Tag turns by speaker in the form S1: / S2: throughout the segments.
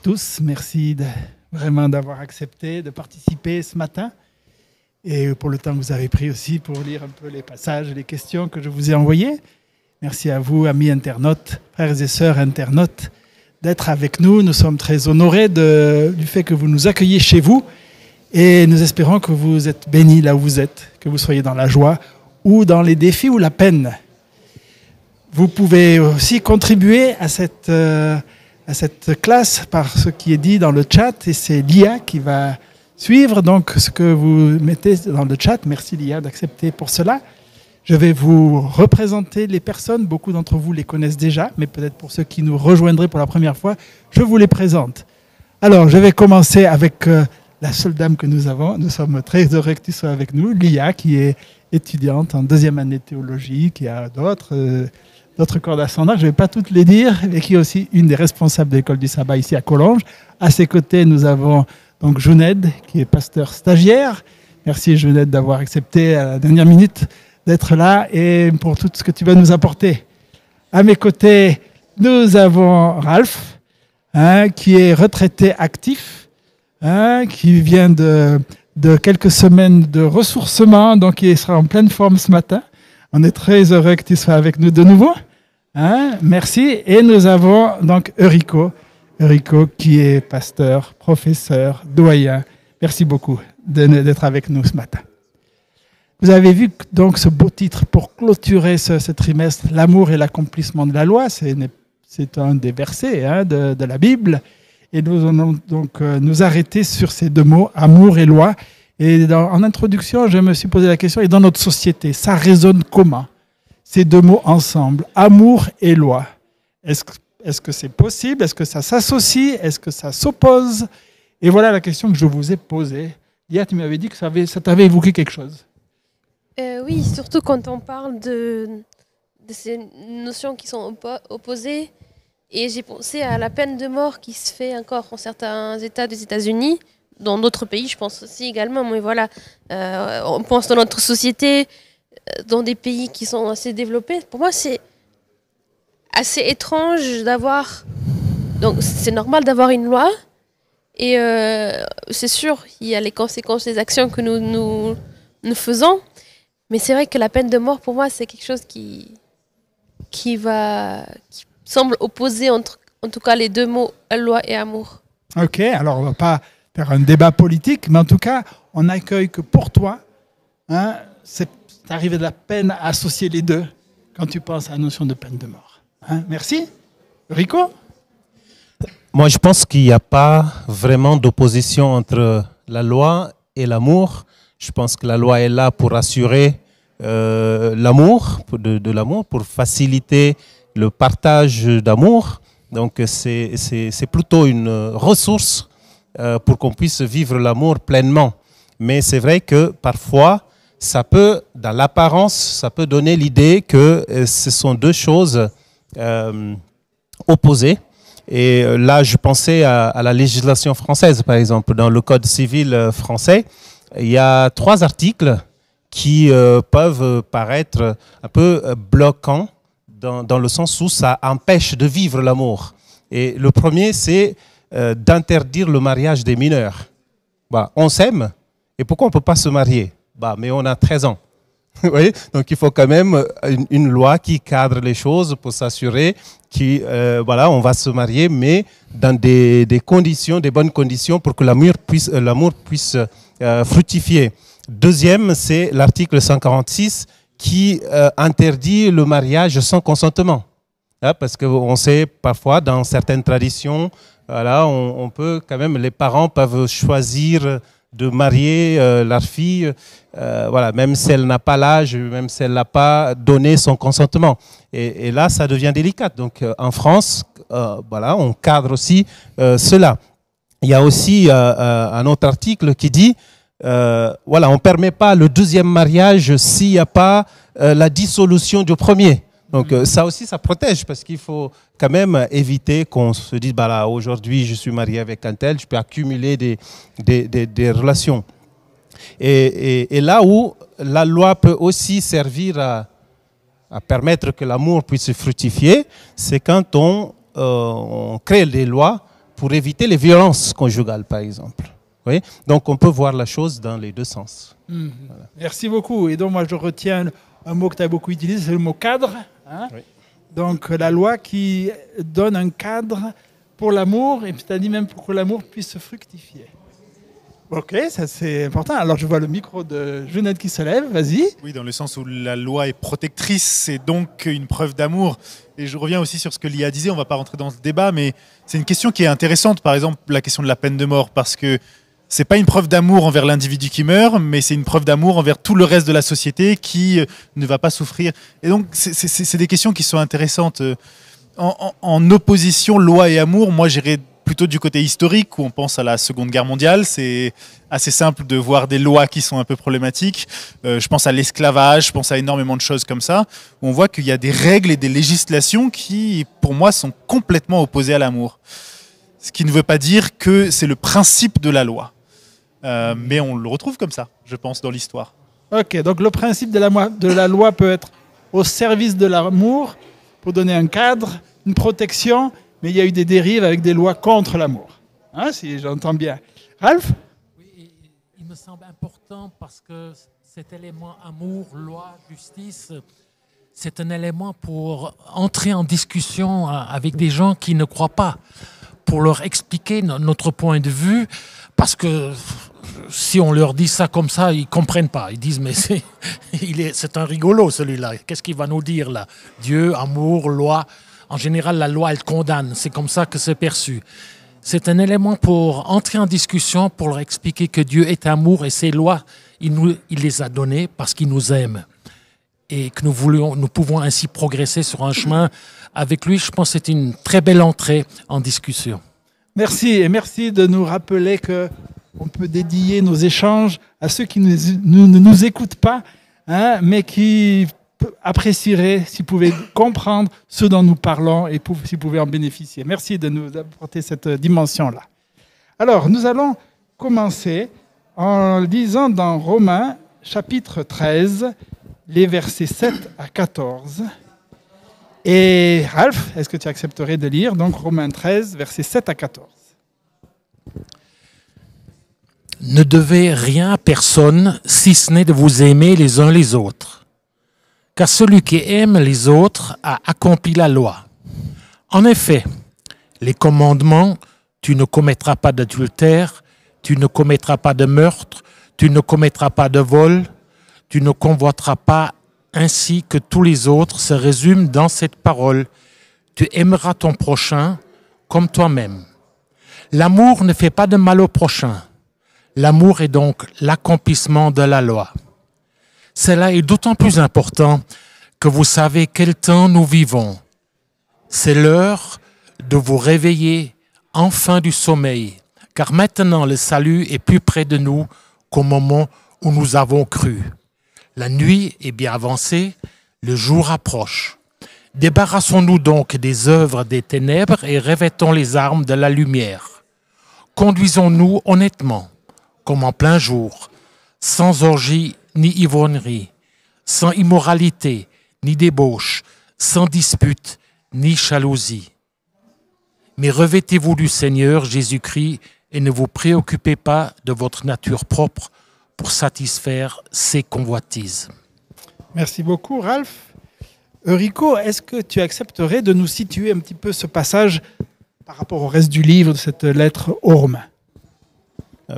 S1: tous. Merci vraiment d'avoir accepté de participer ce matin et pour le temps que vous avez pris aussi pour lire un peu les passages et les questions que je vous ai envoyées. Merci à vous, amis internautes, frères et sœurs internautes, d'être avec nous. Nous sommes très honorés du fait que vous nous accueillez chez vous et nous espérons que vous êtes bénis là où vous êtes, que vous soyez dans la joie ou dans les défis ou la peine. Vous pouvez aussi contribuer à cette classe par ce qui est dit dans le chat et c'est Lia qui va suivre donc ce que vous mettez dans le chat. Merci Lia d'accepter pour cela. Je vais vous représenter les personnes, beaucoup d'entre vous les connaissent déjà, mais peut-être pour ceux qui nous rejoindraient pour la première fois, je vous les présente. Alors je vais commencer avec la seule dame que nous avons. Nous sommes très heureux que tu sois avec nous, Lia, qui est étudiante en deuxième année de théologie, qui a d'autres corps d'ascendant, je ne vais pas toutes les dire, mais qui est aussi une des responsables de l'école du sabbat ici à Collonges. À ses côtés, nous avons donc Jouned, qui est pasteur stagiaire. Merci Jouned d'avoir accepté à la dernière minute d'être là et pour tout ce que tu vas nous apporter. À mes côtés, nous avons Ralph, qui est retraité actif, qui vient de quelques semaines de ressourcement, donc il sera en pleine forme ce matin. On est très heureux que tu sois avec nous de nouveau. Merci. Et nous avons donc Eurico qui est pasteur, professeur, doyen. Merci beaucoup d'être avec nous ce matin. Vous avez vu donc ce beau titre pour clôturer ce trimestre, l'amour et l'accomplissement de la loi. C'est un des versets de la Bible. Et nous allons donc nous arrêter sur ces deux mots, amour et loi. Et en introduction, je me suis posé la question, et dans notre société, ça résonne comment, ces deux mots ensemble, amour et loi? Est-ce que c'est possible? Est-ce que ça s'associe? Est-ce que ça s'oppose? Et voilà la question que je vous ai posée. Hier, tu m'avais dit que ça t'avait évoqué quelque chose.
S2: Oui, surtout quand on parle de ces notions qui sont opposées. Et j'ai pensé à la peine de mort qui se fait encore dans certains États des États-Unis. Dans d'autres pays, je pense aussi également. Mais voilà, on pense dans notre société, dans des pays qui sont assez développés. Pour moi, c'est assez étrange d'avoir... Donc, c'est normal d'avoir une loi. Et c'est sûr, il y a les conséquences des actions que nous faisons. Mais c'est vrai que la peine de mort, pour moi, c'est quelque chose qui semble opposer, en tout cas, les deux mots, loi et amour.
S1: Ok, alors on ne va pas faire un débat politique, mais en tout cas, on accueille que pour toi, c'est arrivé de la peine à associer les deux quand tu penses à la notion de peine de mort. Merci. Rico?
S3: Moi, je pense qu'il n'y a pas vraiment d'opposition entre la loi et l'amour. Je pense que la loi est là pour assurer l'amour, de l'amour, pour faciliter le partage d'amour. Donc, c'est plutôt une ressource pour qu'on puisse vivre l'amour pleinement. Mais c'est vrai que parfois, ça peut, dans l'apparence, ça peut donner l'idée que ce sont deux choses opposées. Et là, je pensais à la législation française, par exemple. Dans le Code civil français, il y a 3 articles qui peuvent paraître un peu bloquants dans le sens où ça empêche de vivre l'amour. Et le premier, c'est d'interdire le mariage des mineurs. On s'aime, et pourquoi on ne peut pas se marier? Mais on a 13 ans. Vous voyez? Donc il faut quand même une loi qui cadre les choses pour s'assurer qu'on va se marier, mais dans des conditions, des bonnes conditions pour que l'amour puisse fructifier. Deuxième, c'est l'article 146 qui interdit le mariage sans consentement. Parce qu'on sait parfois dans certaines traditions, on peut quand même, les parents peuvent choisir de marier leur fille, même si elle n'a pas l'âge, même si elle n'a pas donné son consentement. Et là, ça devient délicat. Donc en France, on cadre aussi cela. Il y a aussi un autre article qui dit, on ne permet pas le deuxième mariage s'il n'y a pas la dissolution du premier. Donc ça aussi, ça protège parce qu'il faut quand même éviter qu'on se dise aujourd'hui je suis marié avec un tel, je peux accumuler des relations. Et là où la loi peut aussi servir à permettre que l'amour puisse fructifier, c'est quand on crée des lois pour éviter les violences conjugales, par exemple. Vous voyez? Donc on peut voir la chose dans les deux sens.
S1: Voilà. Merci beaucoup. Et donc moi je retiens un mot que tu as beaucoup utilisé, c'est le mot cadre. Hein? Oui. Donc la loi qui donne un cadre pour l'amour, et c'est-à-dire même pour que l'amour puisse fructifier. Ok, ça c'est important. Alors je vois le micro de Jeannette qui se lève, vas-y.
S4: Oui, dans le sens où la loi est protectrice, c'est donc une preuve d'amour. Et je reviens aussi sur ce que Lia disait, on ne va pas rentrer dans ce débat, mais c'est une question qui est intéressante, par exemple la question de la peine de mort, parce que c'est pas une preuve d'amour envers l'individu qui meurt, mais c'est une preuve d'amour envers tout le reste de la société qui ne va pas souffrir. Et donc c'est des questions qui sont intéressantes. En opposition loi et amour, moi j'irais plutôt du côté historique où on pense à la Seconde Guerre mondiale. C'est assez simple de voir des lois qui sont un peu problématiques. Je pense à l'esclavage, je pense à énormément de choses comme ça, où on voit qu'il y a des règles et des législations qui, pour moi, sont complètement opposées à l'amour. Ce qui ne veut pas dire que c'est le principe de la loi. Mais on le retrouve comme ça, je pense, dans l'histoire.
S1: Ok, donc le principe de la loi peut être au service de l'amour, pour donner un cadre, une protection, mais il y a eu des dérives avec des lois contre l'amour. Hein, si j'entends bien. Ralph ?
S5: Oui, il me semble important parce que cet élément amour, loi, justice, c'est un élément pour entrer en discussion avec des gens qui ne croient pas, pour leur expliquer notre point de vue, parce que si on leur dit ça comme ça, ils ne comprennent pas. Ils disent, mais c'est un rigolo celui-là. Qu'est-ce qu'il va nous dire là? Dieu, amour, loi. En général, la loi, elle condamne. C'est comme ça que c'est perçu. C'est un élément pour entrer en discussion, pour leur expliquer que Dieu est amour et ses lois, il les a données parce qu'il nous aime. Et que nous pouvons ainsi progresser sur un chemin avec lui. Je pense que c'est une très belle entrée en discussion.
S1: Merci, et merci de nous rappeler qu'on peut dédier nos échanges à ceux qui ne nous écoutent pas, hein, mais qui apprécieraient s'ils pouvaient comprendre ce dont nous parlons et s'ils pouvaient en bénéficier. Merci de nous apporter cette dimension-là. Alors, nous allons commencer en lisant dans Romains, chapitre 13, les versets 7 à 14. Et Ralph, est-ce que tu accepterais de lire donc Romains 13, versets 7 à 14?
S5: Ne devez rien à personne, si ce n'est de vous aimer les uns les autres. Car celui qui aime les autres a accompli la loi. En effet, les commandements, tu ne commettras pas d'adultère, tu ne commettras pas de meurtre, tu ne commettras pas de vol, tu ne convoiteras pas, ainsi que tous les autres se résument dans cette parole. Tu aimeras ton prochain comme toi-même. L'amour ne fait pas de mal au prochain. L'amour est donc l'accomplissement de la loi. Cela est d'autant plus important que vous savez quel temps nous vivons. C'est l'heure de vous réveiller enfin du sommeil, car maintenant le salut est plus près de nous qu'au moment où nous avons cru. La nuit est bien avancée, le jour approche. Débarrassons-nous donc des œuvres des ténèbres et revêtons les armes de la lumière. Conduisons-nous honnêtement, comme en plein jour, sans orgie ni ivrognerie, sans immoralité ni débauche, sans dispute ni jalousie. Mais revêtez-vous du Seigneur Jésus-Christ et ne vous préoccupez pas de votre nature propre pour satisfaire ses convoitises.
S1: Merci beaucoup, Ralph. Rico, est-ce que tu accepterais de nous situer un petit peu ce passage par rapport au reste du livre de cette lettre aux Romains?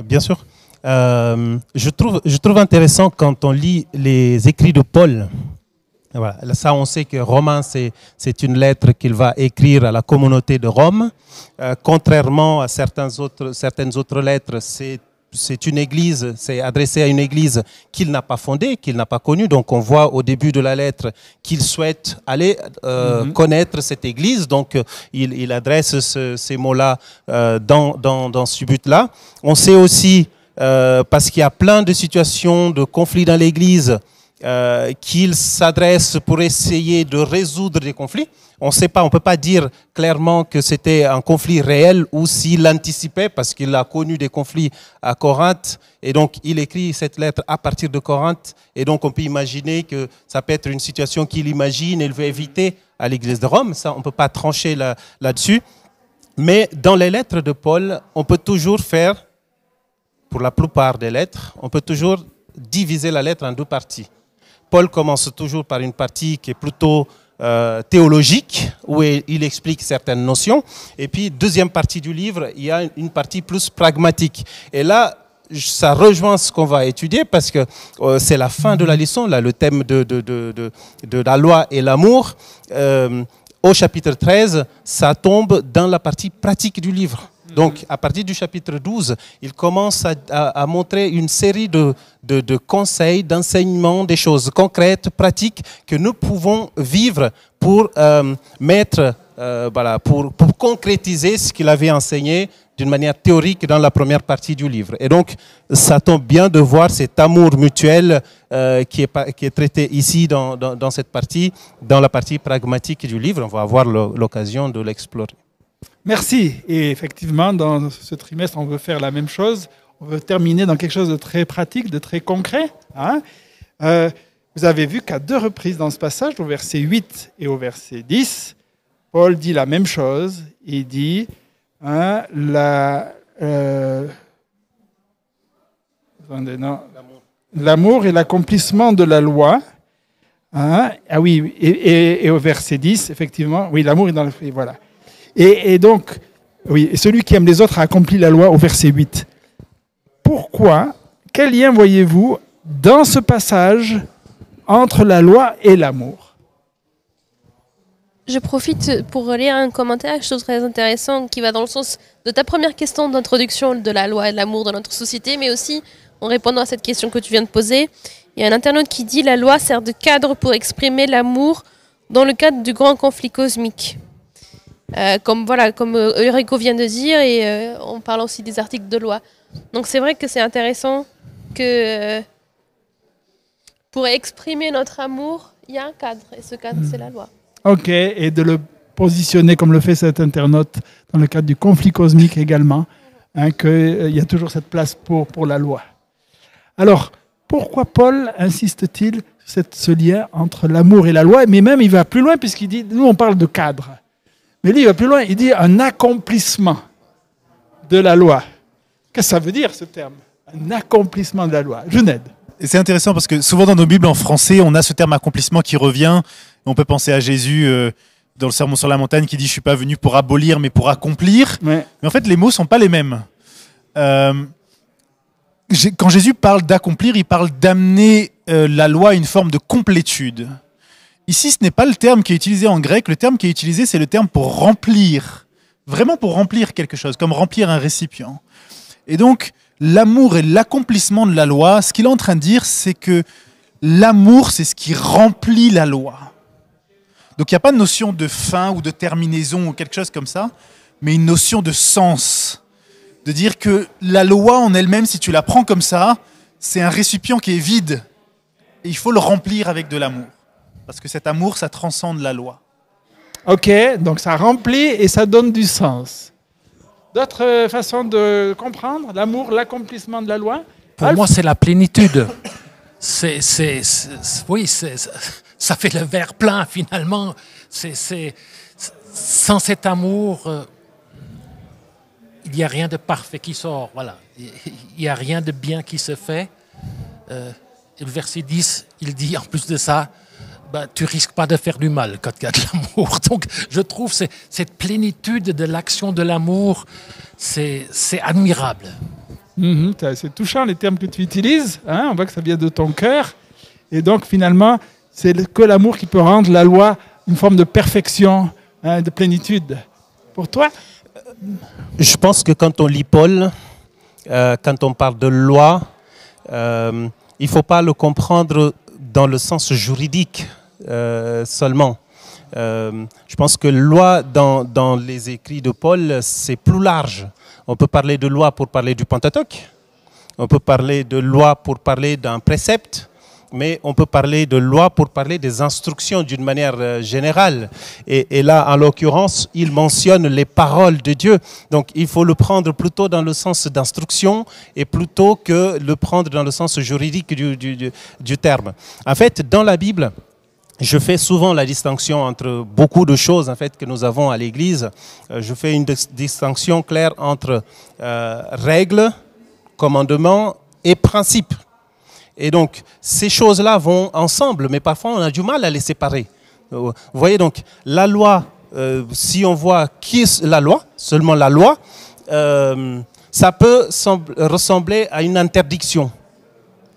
S3: Bien sûr. Je trouve intéressant quand on lit les écrits de Paul. Voilà. Ça, on sait que Romains, c'est une lettre qu'il va écrire à la communauté de Rome. Contrairement à certaines autres lettres, c'est une église, c'est adressé à une église qu'il n'a pas fondée, qu'il n'a pas connue. Donc on voit au début de la lettre qu'il souhaite aller connaître cette église. Donc il adresse ces mots-là dans ce but-là. On sait aussi, parce qu'il y a plein de situations de conflits dans l'église, qu'il s'adresse pour essayer de résoudre des conflits. On ne sait pas, on ne peut pas dire clairement que c'était un conflit réel ou s'il l'anticipait parce qu'il a connu des conflits à Corinthe et donc il écrit cette lettre à partir de Corinthe et donc on peut imaginer que ça peut être une situation qu'il imagine et il veut éviter à l'église de Rome. Ça, on ne peut pas trancher là-dessus. Mais dans les lettres de Paul, on peut toujours faire, pour la plupart des lettres, on peut toujours diviser la lettre en deux parties. Paul commence toujours par une partie qui est plutôt théologique, où il explique certaines notions. Et puis, deuxième partie du livre, il y a une partie plus pragmatique. Et là, ça rejoint ce qu'on va étudier parce que c'est la fin de la leçon, là, le thème de la loi et l'amour. Au chapitre 13, ça tombe dans la partie pratique du livre. Donc, à partir du chapitre 12, il commence à montrer une série de conseils, d'enseignements, des choses concrètes, pratiques que nous pouvons vivre pour pour concrétiser ce qu'il avait enseigné d'une manière théorique dans la première partie du livre. Et donc, ça tombe bien de voir cet amour mutuel qui est traité ici dans cette partie, dans la partie pragmatique du livre. On va avoir l'occasion de l'explorer.
S1: Merci. Et effectivement, dans ce trimestre, on veut faire la même chose. On veut terminer dans quelque chose de très pratique, de très concret. Hein. Vous avez vu qu'à 2 reprises dans ce passage, au verset 8 et au verset 10, Paul dit la même chose. Il dit l'amour et l'accomplissement de la loi. Hein. Ah oui, et au verset 10, effectivement, oui, l'amour est dans le... Voilà. Et donc, oui, celui qui aime les autres a accompli la loi au verset 8. Pourquoi, quel lien voyez-vous dans ce passage entre la loi et l'amour?
S2: Je profite pour lire un commentaire, chose très intéressante qui va dans le sens de ta première question d'introduction de la loi et de l'amour dans notre société, mais aussi en répondant à cette question que tu viens de poser. Il y a un internaute qui dit « La loi sert de cadre pour exprimer l'amour dans le cadre du grand conflit cosmique ». Comme Eurico vient de dire, et on parle aussi des articles de loi. Donc c'est vrai que c'est intéressant que pour exprimer notre amour, il y a un cadre, et ce cadre, c'est la loi.
S1: Ok, et de le positionner comme le fait cet internaute dans le cadre du conflit cosmique également, hein, qu'il y a toujours cette place pour la loi. Alors, pourquoi Paul insiste-t-il sur ce lien entre l'amour et la loi? Mais même, il va plus loin puisqu'il dit, nous on parle de cadre. Mais lui, il va plus loin, il dit un accomplissement de la loi. Qu'est-ce que ça veut dire, ce terme? Un accomplissement de la loi. Junaid.
S4: Et c'est intéressant parce que souvent dans nos Bibles en français, on a ce terme accomplissement qui revient. On peut penser à Jésus dans le Sermon sur la montagne qui dit « Je ne suis pas venu pour abolir, mais pour accomplir ».
S1: Ouais.
S4: Mais en fait, les mots ne sont pas les mêmes. Quand Jésus parle d'accomplir, il parle d'amener la loi à une forme de complétude. Ici, ce n'est pas le terme qui est utilisé en grec. Le terme qui est utilisé, c'est le terme pour remplir. Vraiment pour remplir quelque chose, comme remplir un récipient. Et donc, l'amour et l'accomplissement de la loi, ce qu'il est en train de dire, c'est que l'amour, c'est ce qui remplit la loi. Donc, il n'y a pas de notion de fin ou de terminaison ou quelque chose comme ça, mais une notion de sens. De dire que la loi en elle-même, si tu la prends comme ça, c'est un récipient qui est vide. Et il faut le remplir avec de l'amour. Parce que cet amour, ça transcende la loi.
S1: Ok, donc ça remplit et ça donne du sens. D'autres façons de comprendre l'amour, l'accomplissement de la loi?
S5: Pour moi, c'est la plénitude. Oui, ça fait le verre plein finalement. Sans cet amour, il n'y a rien de parfait qui sort. Voilà. Il n'y a rien de bien qui se fait. Le verset 10, il dit en plus de ça, tu risques pas de faire du mal quand il y a de l'amour. Donc, je trouve cette plénitude de l'action de l'amour, c'est admirable.
S1: C'est touchant les termes que tu utilises. Hein, on voit que ça vient de ton cœur. Et donc, finalement, c'est que l'amour qui peut rendre la loi une forme de perfection, hein, de plénitude. Pour toi?
S3: Je pense que quand on lit Paul, quand on parle de loi, il ne faut pas le comprendre dans le sens juridique seulement. Je pense que loi dans les écrits de Paul, c'est plus large. On peut parler de loi pour parler du Pentateuque, on peut parler de loi pour parler d'un précepte, mais on peut parler de loi pour parler des instructions d'une manière générale. Et là, en l'occurrence, il mentionne les paroles de Dieu. Donc, il faut le prendre plutôt dans le sens d'instruction et plutôt que le prendre dans le sens juridique du terme. En fait, dans la Bible, je fais souvent la distinction entre beaucoup de choses en fait, que nous avons à l'Église. Je fais une distinction claire entre règles, commandements et principes. Et donc, ces choses-là vont ensemble, mais parfois on a du mal à les séparer. Vous voyez donc, la loi, si on voit qui est la loi, seulement la loi, ça peut ressembler à une interdiction.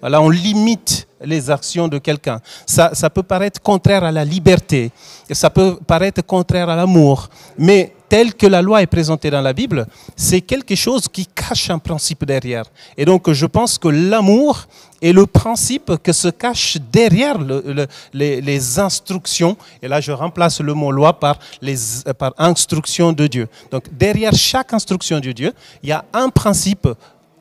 S3: Voilà, on limite les actions de quelqu'un. Ça peut paraître contraire à la liberté, ça peut paraître contraire à l'amour, mais tel que la loi est présentée dans la Bible, c'est quelque chose qui cache un principe derrière. Et donc je pense que l'amour est le principe que se cache derrière les instructions, et là je remplace le mot loi par instruction de Dieu. Donc derrière chaque instruction de Dieu, il y a un principe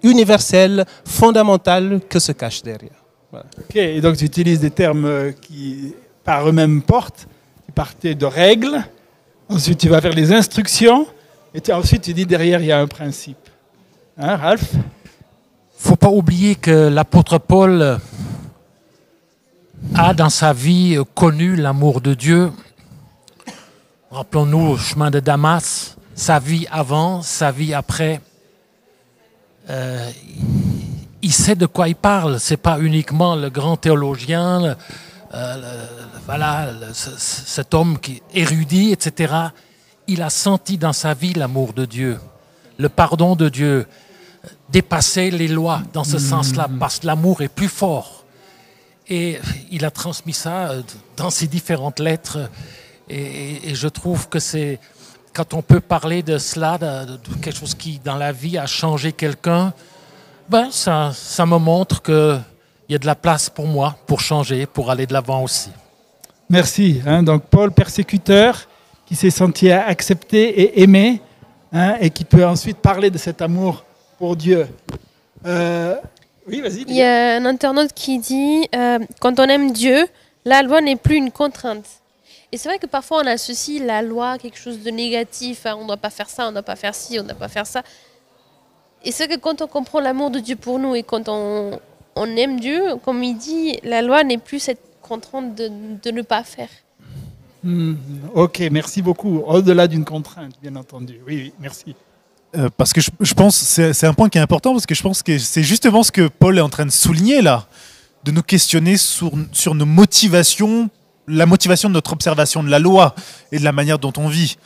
S3: universel, fondamental, que se cache derrière. Voilà.
S1: Ok, et donc tu utilises des termes qui par eux-mêmes portent. Tu partais de règles, ensuite tu vas vers les instructions, et ensuite tu dis derrière il y a un principe. Hein, Ralph?
S5: Faut pas oublier que l'apôtre Paul a dans sa vie connu l'amour de Dieu. Rappelons-nous au chemin de Damas, sa vie avant, sa vie après. Il sait de quoi il parle. C'est pas uniquement le grand théologien, cet homme qui est érudit, etc. Il a senti dans sa vie l'amour de Dieu, le pardon de Dieu, dépasser les lois dans ce sens-là, parce que l'amour est plus fort. Et il a transmis ça dans ses différentes lettres. Et je trouve que c'est, quand on peut parler de cela, de quelque chose qui, dans la vie, a changé quelqu'un, ben, ça me montre qu'il y a de la place pour moi, pour changer, pour aller de l'avant aussi.
S1: Merci. Donc Paul, persécuteur, qui s'est senti accepté et aimé, et qui peut ensuite parler de cet amour pour Dieu. Oui, vas-y.
S2: Il y a un internaute qui dit quand on aime Dieu, la loi n'est plus une contrainte. Et c'est vrai que parfois on associe la loi à quelque chose de négatif. On ne doit pas faire ça, on ne doit pas faire ci, on ne doit pas faire ça. Et c'est que quand on comprend l'amour de Dieu pour nous et quand on aime Dieu, comme il dit, la loi n'est plus cette contrainte de ne pas faire.
S1: Ok, merci beaucoup. Au-delà d'une contrainte, bien entendu. Oui, merci.
S4: Parce que je pense que c'est un point qui est important, parce que je pense que c'est justement ce que Paul est en train de souligner là, de nous questionner sur nos motivations, la motivation de notre observation de la loi et de la manière dont on vit.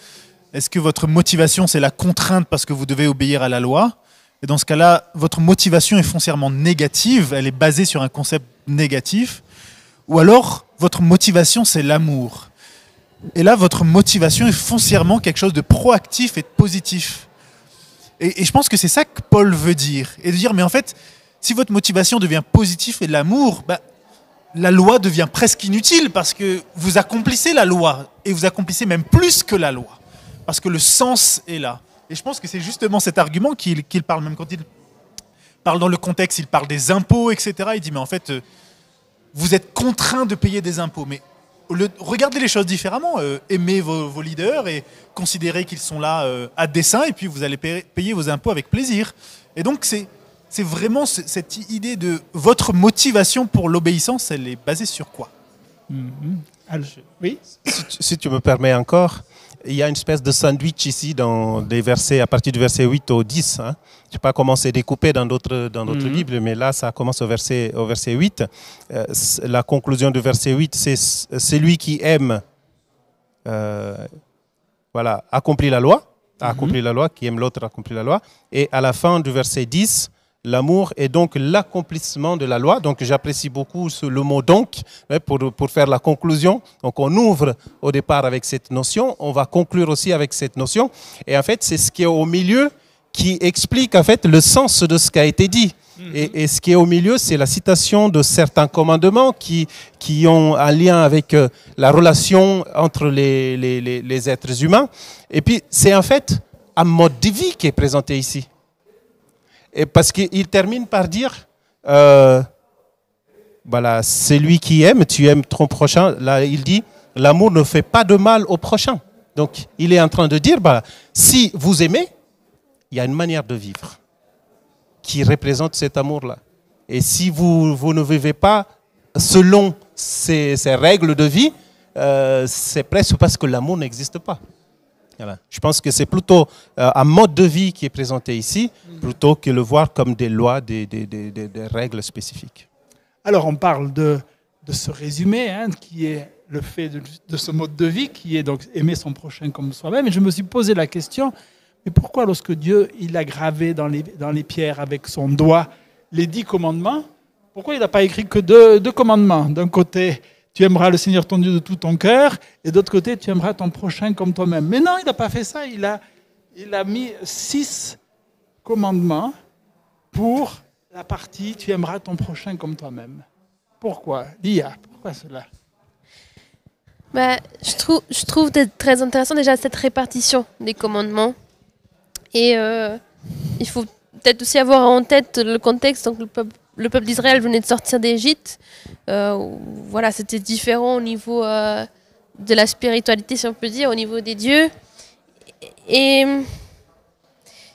S4: Est-ce que votre motivation, c'est la contrainte parce que vous devez obéir à la loi? Et dans ce cas-là, votre motivation est foncièrement négative, elle est basée sur un concept négatif. Ou alors, votre motivation, c'est l'amour. Et là, votre motivation est foncièrement quelque chose de proactif et de positif. Et je pense que c'est ça que Paul veut dire. Et de dire, mais en fait, si votre motivation devient positive et de l'amour, bah, la loi devient presque inutile parce que vous accomplissez la loi. Et vous accomplissez même plus que la loi. Parce que le sens est là. Et je pense que c'est justement cet argument qu'il parle, même quand il parle dans le contexte, il parle des impôts, etc. Il dit, mais en fait, vous êtes contraint de payer des impôts. Mais regardez les choses différemment. Aimez vos leaders et considérez qu'ils sont là à dessein, et puis vous allez payer vos impôts avec plaisir. Et donc, c'est vraiment cette idée de votre motivation pour l'obéissance, elle est basée sur quoi?
S1: Oui.
S3: Si tu me permets encore, il y a une espèce de sandwich ici dans des versets, à partir du verset 8 au 10. Hein. Je ne sais pas comment c'est découpé dans d'autres Bibles, mais là, ça commence au verset 8. La conclusion du verset 8, c'est celui qui aime accomplit la loi, qui aime l'autre accomplit la loi. Et à la fin du verset 10, l'amour est donc l'accomplissement de la loi. Donc j'apprécie beaucoup le mot « donc » pour faire la conclusion. Donc on ouvre au départ avec cette notion, on va conclure aussi avec cette notion. Et en fait, c'est ce qui est au milieu qui explique en fait le sens de ce qui a été dit. Et ce qui est au milieu, c'est la citation de certains commandements qui ont un lien avec la relation entre les êtres humains. Et puis c'est en fait un mode de vie qui est présenté ici. Et parce qu'il termine par dire, celui qui aime, tu aimes ton prochain. Là, il dit, l'amour ne fait pas de mal au prochain. Donc, il est en train de dire, si vous aimez, il y a une manière de vivre qui représente cet amour-là. Et si vous ne vivez pas selon ces règles de vie, c'est presque parce que l'amour n'existe pas. Voilà. Je pense que c'est plutôt un mode de vie qui est présenté ici, plutôt que le voir comme des lois, des règles spécifiques.
S1: Alors, on parle de ce résumé, qui est le fait de ce mode de vie, qui est donc aimer son prochain comme soi-même. Et je me suis posé la question, mais pourquoi lorsque Dieu il a gravé dans les pierres avec son doigt les 10 commandements, pourquoi il n'a pas écrit que deux commandements? D'un côté, tu aimeras le Seigneur ton Dieu de tout ton cœur, et d'autre côté, tu aimeras ton prochain comme toi-même. Mais non, il n'a pas fait ça. Il a mis 6 commandements pour la partie tu aimeras ton prochain comme toi-même. Pourquoi? Lia, pourquoi cela?
S2: Je trouve très intéressant déjà cette répartition des commandements. Et il faut peut-être aussi avoir en tête le contexte. Donc le peuple d'Israël venait de sortir d'Égypte. Voilà, c'était différent au niveau de la spiritualité, si on peut dire, au niveau des dieux. Et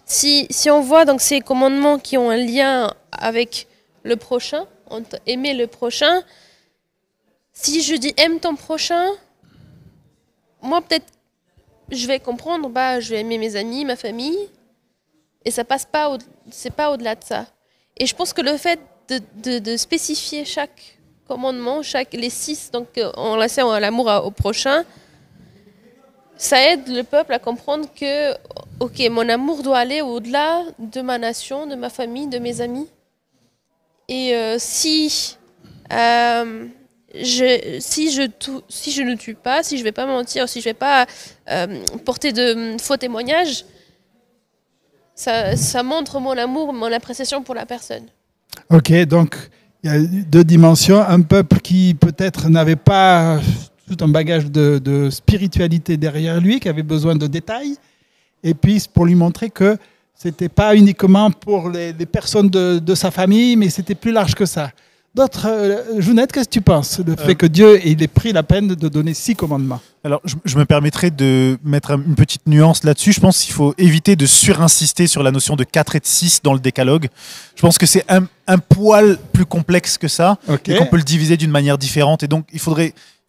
S2: si on voit donc ces commandements qui ont un lien avec le prochain, aimer le prochain, si je dis aime ton prochain, moi peut-être je vais comprendre, je vais aimer mes amis, ma famille, et ça passe pas, c'est pas au-delà de ça. Et je pense que le fait de spécifier chaque commandement, les 6, donc en relation à l'amour au prochain, ça aide le peuple à comprendre que, ok, mon amour doit aller au-delà de ma nation, de ma famille, de mes amis. Et si je ne tue pas, si je ne vais pas mentir, si je ne vais pas porter de faux témoignages, ça montre mon amour, mon appréciation pour la personne.
S1: Ok, donc il y a 2 dimensions. Un peuple qui peut-être n'avait pas tout un bagage de spiritualité derrière lui, qui avait besoin de détails, et puis pour lui montrer que ce n'était pas uniquement pour les personnes de sa famille, mais c'était plus large que ça. Jounette, qu'est-ce que tu penses? Le fait que Dieu ait pris la peine de donner 6 commandements.
S4: Alors, je me permettrai de mettre une petite nuance là-dessus. Je pense qu'il faut éviter de surinsister sur la notion de 4 et de 6 dans le décalogue. Je pense que c'est un poil plus complexe que ça, et qu'on peut le diviser d'une manière différente. Et donc, il faut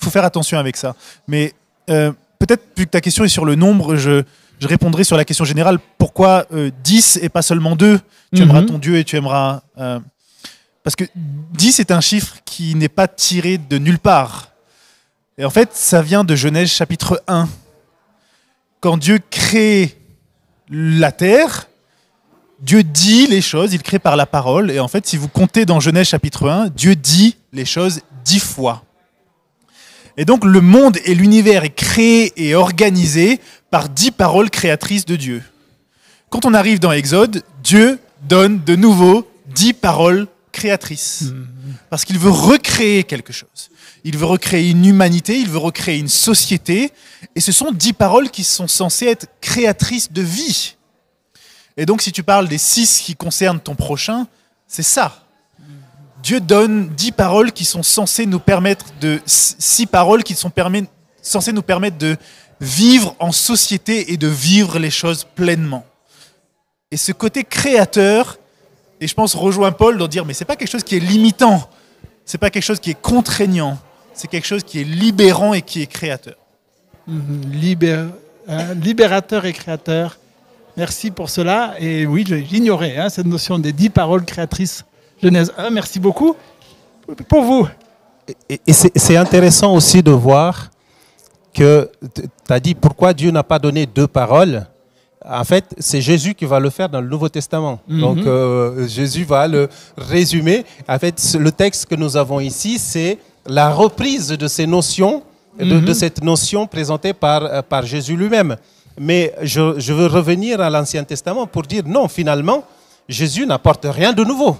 S4: faire attention avec ça. Mais peut-être, vu que ta question est sur le nombre, je répondrai sur la question générale. Pourquoi 10 et pas seulement 2? Tu aimeras ton Dieu et tu aimeras... Parce que 10 est un chiffre qui n'est pas tiré de nulle part. Et en fait, ça vient de Genèse chapitre 1. Quand Dieu crée la terre, Dieu dit les choses, il crée par la parole. Et en fait, si vous comptez dans Genèse chapitre 1, Dieu dit les choses 10 fois. Et donc, le monde et l'univers est créé et organisé par 10 paroles créatrices de Dieu. Quand on arrive dans Exode, Dieu donne de nouveau 10 paroles créatrice. Parce qu'il veut recréer quelque chose. Il veut recréer une humanité, il veut recréer une société. Et ce sont 10 paroles qui sont censées être créatrices de vie. Et donc, si tu parles des 6 qui concernent ton prochain, c'est ça. Dieu donne 10 paroles qui sont censées nous permettre 6 paroles qui sont censées nous permettre de vivre en société et de vivre les choses pleinement. Et ce côté créateur, et je pense rejoint Paul dans dire mais c'est pas quelque chose qui est limitant, c'est pas quelque chose qui est contraignant, c'est quelque chose qui est libérant et qui est créateur.
S1: Libérateur et créateur. Merci pour cela. Et oui, j'ignorais cette notion des 10 paroles créatrices. Genèse 1, merci beaucoup. Pour vous.
S3: Et c'est intéressant aussi de voir que tu as dit pourquoi Dieu n'a pas donné 2 paroles. En fait, c'est Jésus qui va le faire dans le Nouveau Testament. Donc, Jésus va le résumer. En fait, le texte que nous avons ici, c'est la reprise de ces notions, de cette notion présentée par Jésus lui-même. Mais je veux revenir à l'Ancien Testament pour dire non, finalement, Jésus n'apporte rien de nouveau.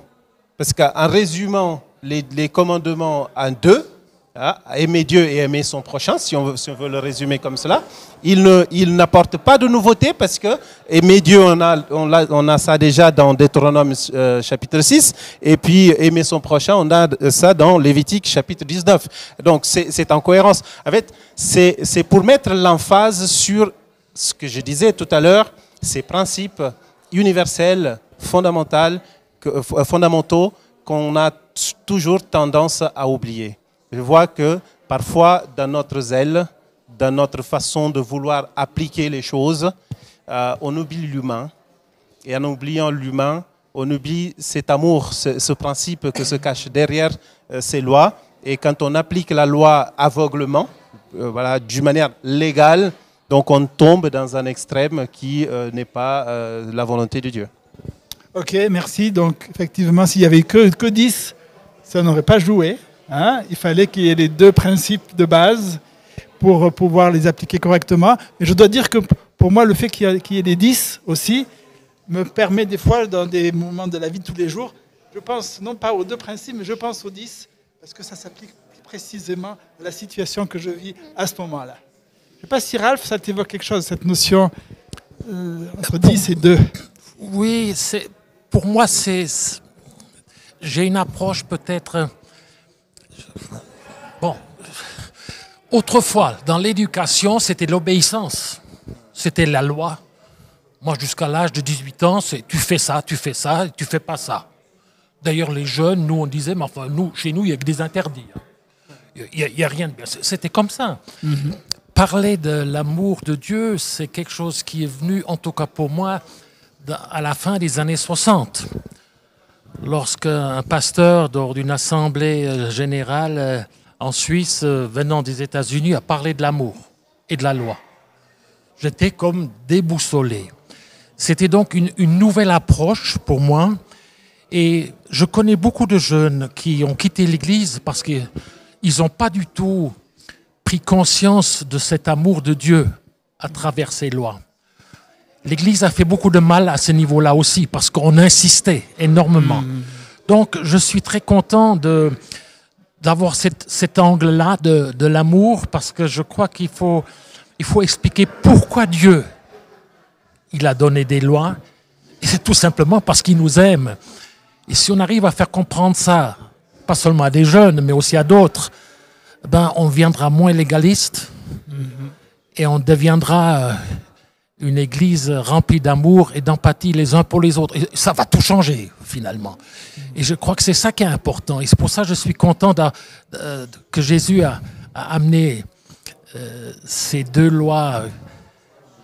S3: Parce qu'en résumant les commandements en 2, aimer Dieu et aimer son prochain, si on veut le résumer comme cela, il n'apporte pas de nouveauté parce que aimer Dieu, on a ça déjà dans Deutéronome chapitre 6, et puis aimer son prochain, on a ça dans Lévitique chapitre 19. Donc c'est en cohérence. En fait, c'est pour mettre l'emphase sur ce que je disais tout à l'heure, ces principes universels, fondamentaux qu'on a toujours tendance à oublier. Je vois que parfois, dans notre zèle, dans notre façon de vouloir appliquer les choses, on oublie l'humain. Et en oubliant l'humain, on oublie cet amour, ce principe que se cache derrière ces lois. Et quand on applique la loi aveuglement, voilà, d'une manière légale, donc on tombe dans un extrême qui n'est pas la volonté de Dieu.
S1: Ok, merci. Donc, effectivement, s'il n'y avait que 10, ça n'aurait pas joué. Hein. Il fallait qu'il y ait les deux principes de base pour pouvoir les appliquer correctement. Et je dois dire que pour moi, le fait qu'il y ait les 10 aussi me permet des fois, dans des moments de la vie de tous les jours, je pense non pas aux deux principes, mais je pense aux 10, parce que ça s'applique plus précisément à la situation que je vis à ce moment-là. Je ne sais pas si Ralph, ça t'évoque quelque chose, cette notion entre 10 et 2.
S5: Oui, pour moi, j'ai une approche peut-être... Bon, autrefois, dans l'éducation, c'était l'obéissance, c'était la loi. Moi, jusqu'à l'âge de 18 ans, c'est tu fais ça, tu fais pas ça. D'ailleurs, les jeunes, nous, on disait, mais enfin, chez nous, il y a que des interdits. Il n'y a rien de bien. C'était comme ça. Mm-hmm. Parler de l'amour de Dieu, c'est quelque chose qui est venu, en tout cas pour moi, à la fin des années 60. Lorsqu'un pasteur, lors d'une assemblée générale en Suisse, venant des États-Unis, a parlé de l'amour et de la loi. J'étais comme déboussolé. C'était donc une nouvelle approche pour moi. Et je connais beaucoup de jeunes qui ont quitté l'Église parce qu'ils n'ont pas du tout pris conscience de cet amour de Dieu à travers ses lois. L'Église a fait beaucoup de mal à ce niveau-là aussi parce qu'on insistait énormément. Donc, je suis très content d'avoir cet angle-là de l'amour parce que je crois qu'il faut expliquer pourquoi Dieu il a donné des lois. Et c'est tout simplement parce qu'il nous aime. Et si on arrive à faire comprendre ça, pas seulement à des jeunes, mais aussi à d'autres, ben, on deviendra moins légaliste et on deviendra une église remplie d'amour et d'empathie les uns pour les autres. Et ça va tout changer, finalement. Et je crois que c'est ça qui est important. Et c'est pour ça que je suis content que Jésus a amené ces deux lois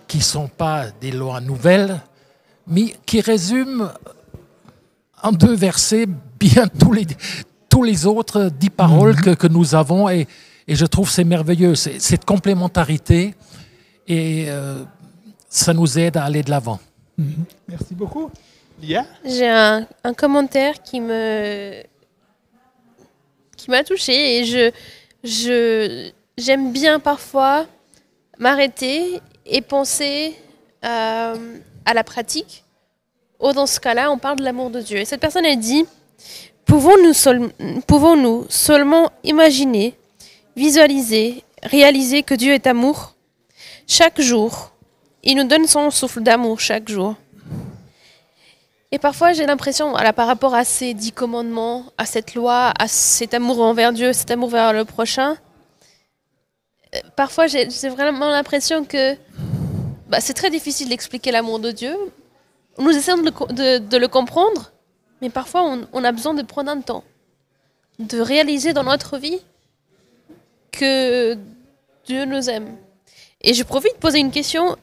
S5: qui ne sont pas des lois nouvelles, mais qui résument en 2 versets bien tous les autres 10 paroles que nous avons. Et je trouve que c'est merveilleux, cette complémentarité. Et ça nous aide à aller de l'avant.
S1: Merci beaucoup. Lia ?
S2: J'ai un commentaire qui m'a touchée et j'aime bien parfois m'arrêter et penser à la pratique. Dans ce cas-là, on parle de l'amour de Dieu. Et cette personne, elle dit, pouvons-nous seulement imaginer, visualiser, réaliser que Dieu est amour ? Chaque jour, il nous donne son souffle d'amour chaque jour. Et parfois, j'ai l'impression, par rapport à ces 10 commandements, à cette loi, à cet amour envers Dieu, cet amour vers le prochain, parfois, j'ai vraiment l'impression que c'est très difficile d'expliquer l'amour de Dieu. Nous essayons de le comprendre, mais parfois, on a besoin de prendre un temps, de réaliser dans notre vie que Dieu nous aime. Et je profite de poser une question.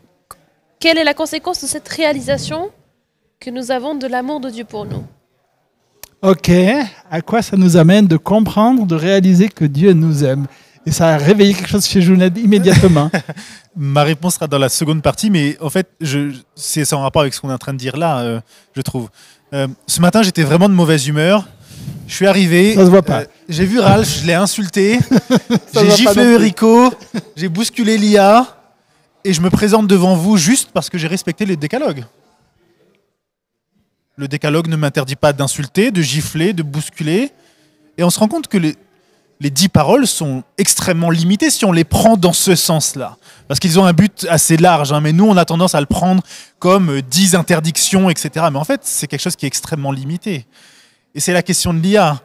S2: Quelle est la conséquence de cette réalisation que nous avons de l'amour de Dieu pour nous ?
S1: Ok, à quoi ça nous amène de comprendre, de réaliser que Dieu nous aime ? Et ça a réveillé quelque chose chez Jouned immédiatement.
S4: Ma réponse sera dans la seconde partie, mais en fait, c'est en rapport avec ce qu'on est en train de dire là, je trouve. Ce matin, j'étais vraiment de mauvaise humeur. Je suis arrivé.
S1: Ça se voit pas.
S4: J'ai vu Ralph, je l'ai insulté. J'ai giflé Eurico. J'ai bousculé Lia. Et je me présente devant vous juste parce que j'ai respecté le décalogue. Le décalogue ne m'interdit pas d'insulter, de gifler, de bousculer. Et on se rend compte que les 10 paroles sont extrêmement limitées si on les prend dans ce sens-là. Parce qu'ils ont un but assez large, mais nous, on a tendance à le prendre comme 10 interdictions, etc. Mais en fait, c'est quelque chose qui est extrêmement limité. Et c'est la question de Lia.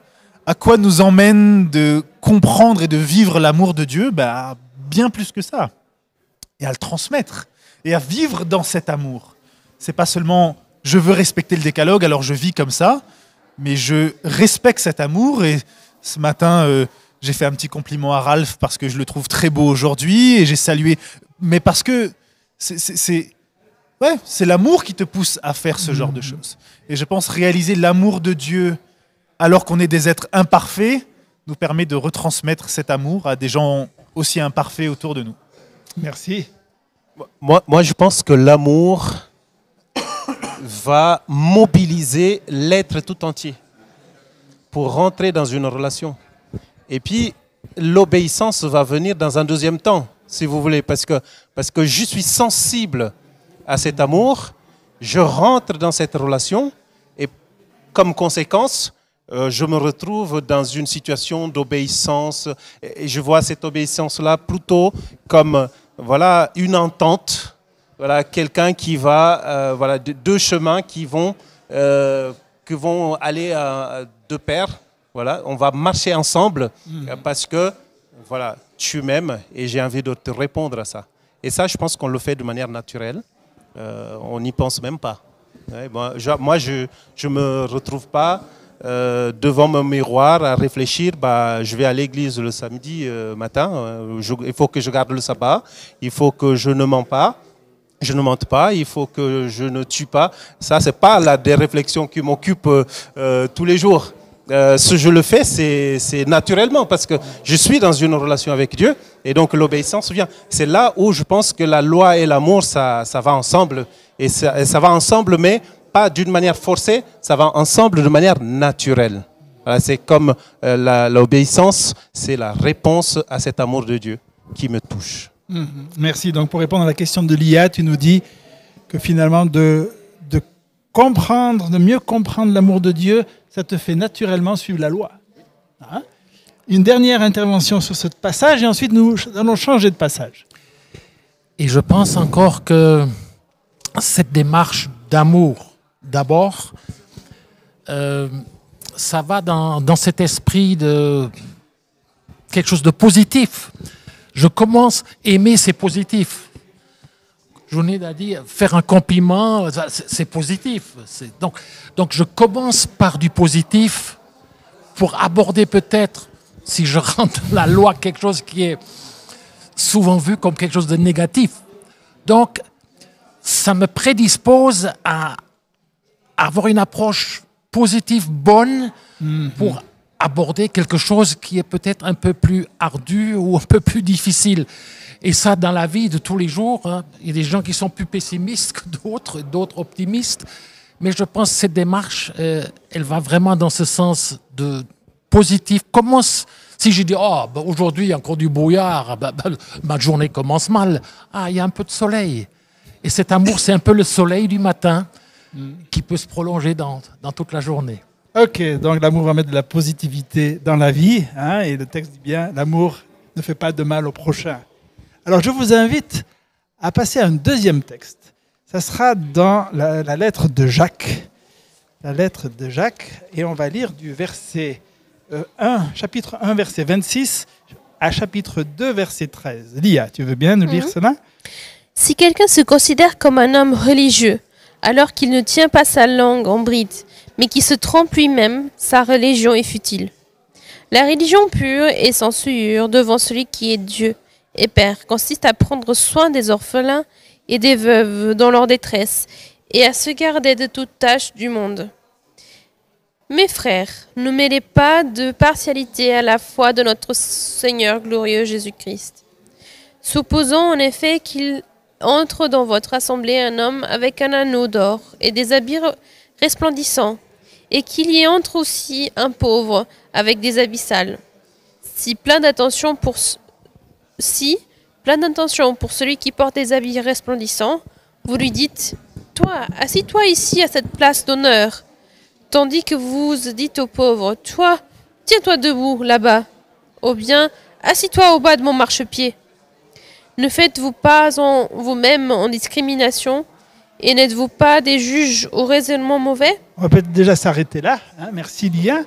S4: À quoi nous emmène de comprendre et de vivre l'amour de Dieu ? Bien plus que ça. Et à le transmettre. Et à vivre dans cet amour. C'est pas seulement « je veux respecter le décalogue, alors je vis comme ça », mais je respecte cet amour. Et ce matin, j'ai fait un petit compliment à Ralph parce que je le trouve très beau aujourd'hui et j'ai salué, mais parce que c'est l'amour qui te pousse à faire ce genre de choses. Et je pense réaliser l'amour de Dieu alors qu'on est des êtres imparfaits nous permet de retransmettre cet amour à des gens aussi imparfaits autour de nous.
S1: Merci.
S3: Moi, je pense que l'amour va mobiliser l'être tout entier pour rentrer dans une relation. Et puis, l'obéissance va venir dans un deuxième temps, si vous voulez, parce que je suis sensible à cet amour, je rentre dans cette relation et comme conséquence, je me retrouve dans une situation d'obéissance et je vois cette obéissance-là plutôt comme voilà, une entente, voilà, quelqu'un qui va, voilà, deux chemins qui vont aller de pair. Voilà, on va marcher ensemble parce que voilà, tu m'aimes et j'ai envie de te répondre à ça. Et ça, je pense qu'on le fait de manière naturelle. On n'y pense même pas. Ouais, moi, je ne me retrouve pas devant mon miroir à réfléchir, je vais à l'église le samedi matin, il faut que je garde le sabbat, il faut que je ne mente pas, il faut que je ne tue pas. Ça, ce n'est pas des réflexions qui m'occupent tous les jours. Je le fais, c'est naturellement parce que je suis dans une relation avec Dieu et donc l'obéissance vient. C'est là où je pense que la loi et l'amour, ça va ensemble et ça va ensemble, mais pas d'une manière forcée, ça va ensemble de manière naturelle. Voilà, c'est comme l'obéissance, c'est la réponse à cet amour de Dieu qui me touche.
S1: Merci. Donc pour répondre à la question de Lia, tu nous dis que finalement de mieux comprendre l'amour de Dieu, ça te fait naturellement suivre la loi. Hein? Une dernière intervention sur ce passage et ensuite nous allons changer de passage.
S5: Et je pense encore que cette démarche d'amour, d'abord, ça va dans cet esprit de quelque chose de positif. Je commence à aimer, c'est positif. Journée a dit, faire un compliment, c'est positif. Donc je commence par du positif pour aborder peut-être, si je rentre dans la loi, quelque chose qui est souvent vu comme quelque chose de négatif. Donc, ça me prédispose à avoir une approche positive, bonne, pour aborder quelque chose qui est peut-être un peu plus ardu ou un peu plus difficile. Et ça, dans la vie de tous les jours, hein, il y a des gens qui sont plus pessimistes que d'autres optimistes. Mais je pense que cette démarche, elle va vraiment dans ce sens de positif. Comment, si je dis, aujourd'hui, il y a encore du brouillard, ma journée commence mal. Ah, il y a un peu de soleil. Et cet amour, c'est un peu le soleil du matin qui peut se prolonger dans toute la journée.
S1: Ok, donc l'amour va mettre de la positivité dans la vie. Hein, et le texte dit bien, l'amour ne fait pas de mal au prochain. Alors je vous invite à passer à un deuxième texte. Ça sera dans la lettre de Jacques. La lettre de Jacques. Et on va lire du verset 1, chapitre 1, verset 26, à chapitre 2, verset 13. Lia, tu veux bien nous lire cela ?
S2: Si quelqu'un se considère comme un homme religieux, alors qu'il ne tient pas sa langue en bride, mais qui se trompe lui-même, sa religion est futile. La religion pure et sans souillure devant celui qui est Dieu et Père consiste à prendre soin des orphelins et des veuves dans leur détresse et à se garder de toute tâche du monde. Mes frères, ne mêlez pas de partialité à la foi de notre Seigneur glorieux Jésus-Christ. Supposons en effet qu'il entre dans votre assemblée un homme avec un anneau d'or et des habits resplendissants, et qu'il y entre aussi un pauvre avec des habits sales. Si plein d'attention pour celui qui porte des habits resplendissants, vous lui dites « Toi, assis-toi ici à cette place d'honneur », tandis que vous dites au pauvre « Toi, tiens-toi debout là-bas », ou bien « Assis-toi au bas de mon marchepied ». Ne faites-vous pas vous-même en discrimination et n'êtes-vous pas des juges au raisonnement mauvais ?
S1: On va peut-être déjà s'arrêter là. Hein, merci Lia.